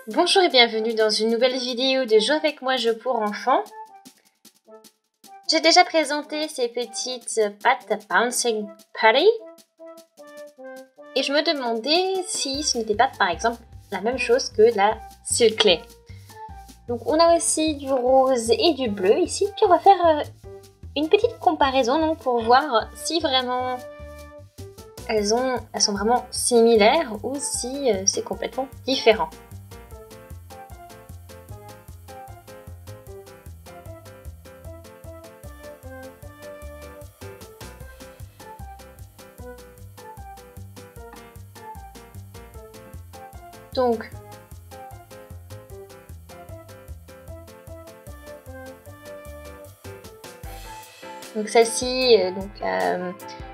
Bonjour et bienvenue dans une nouvelle vidéo de Joue avec moi, jeu pour enfants. J'ai déjà présenté ces petites pattes Bouncing Putty et je me demandais si ce n'était pas par exemple la même chose que la Silklay. Donc on a aussi du rose et du bleu ici, puis on va faire une petite comparaison donc, pour voir si vraiment elles sont vraiment similaires ou si c'est complètement différent. Donc celle-ci, la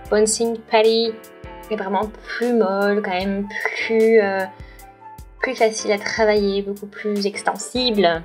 Bouncing Putty est vraiment plus molle, quand même plus facile à travailler, beaucoup plus extensible.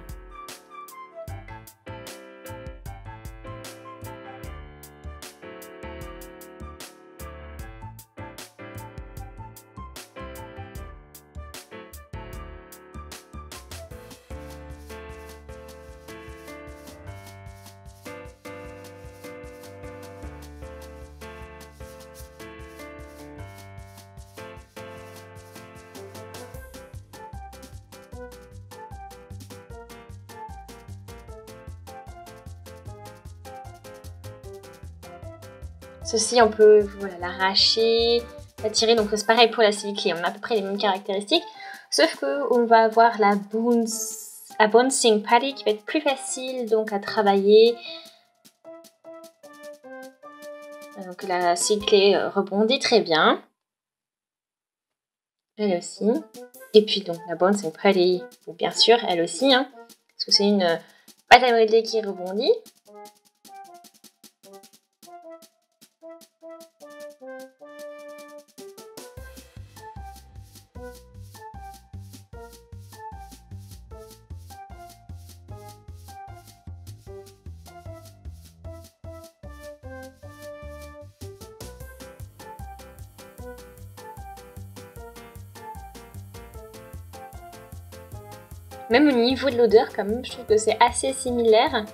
Ceci, on peut l'arracher, la tirer, donc c'est pareil pour la Silklay, on a à peu près les mêmes caractéristiques, sauf qu'on va avoir la Bouncing Putty qui va être plus facile donc à travailler. Donc la Silklay rebondit très bien, elle aussi. Et puis donc la Bouncing Putty, bien sûr, elle aussi, parce que c'est une pâte à modeler qui rebondit. Même au niveau de l'odeur, quand même, je trouve que c'est assez similaire.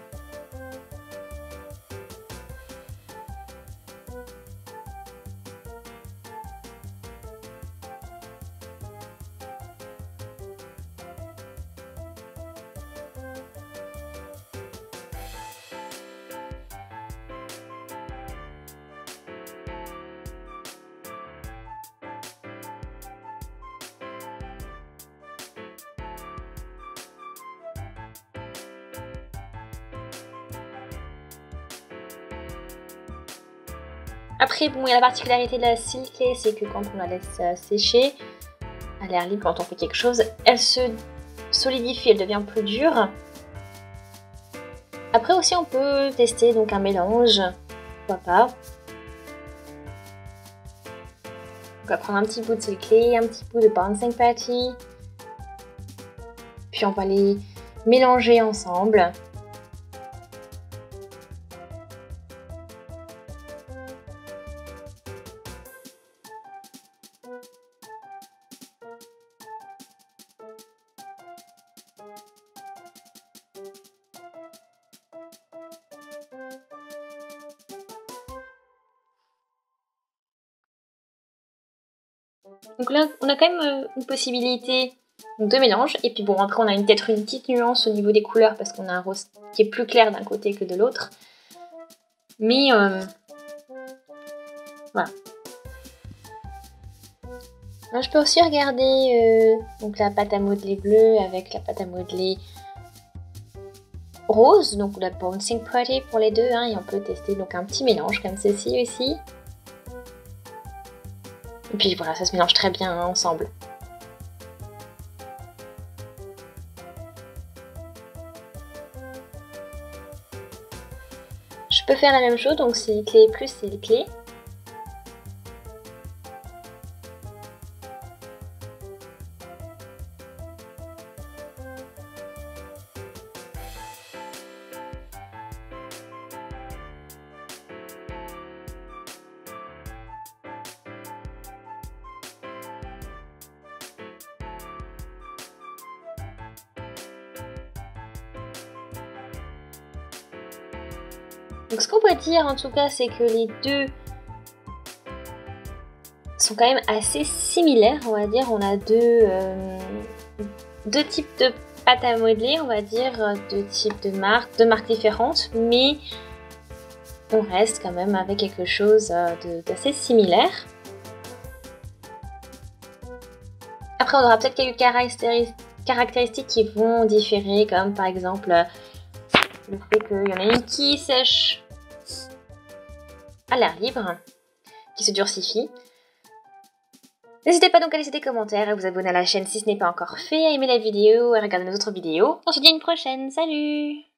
Après, bon, il y a la particularité de la Silklay, c'est que quand on la laisse sécher, à l'air libre, quand on fait quelque chose, elle se solidifie, elle devient plus dure. Après aussi, on peut tester donc un mélange, pourquoi pas. On va prendre un petit bout de Silklay, un petit bout de Bouncing Putty, puis on va les mélanger ensemble. Donc là, on a quand même une possibilité de mélange. Et puis bon, après, on a peut-être une petite nuance au niveau des couleurs parce qu'on a un rose qui est plus clair d'un côté que de l'autre. Mais voilà. Alors, je peux aussi regarder donc la pâte à modeler bleue avec la pâte à modeler rose, donc la Bouncing Putty pour les deux, et on peut tester donc un petit mélange comme ceci aussi. Et puis voilà, ça se mélange très bien ensemble. Je peux faire la même chose, donc Silklay plus Silklay. Donc ce qu'on peut dire en tout cas, c'est que les deux sont quand même assez similaires, on va dire. On a deux types de pâte à modeler, on va dire, deux types de marques différentes, mais on reste quand même avec quelque chose d'assez similaire. Après, on aura peut-être quelques caractéristiques qui vont différer, comme par exemple le fait qu'il y en a une qui sèche à l'air libre, qui se durcifie. N'hésitez pas donc à laisser des commentaires, à vous abonner à la chaîne si ce n'est pas encore fait, à aimer la vidéo, à regarder nos autres vidéos. On se dit à une prochaine, salut!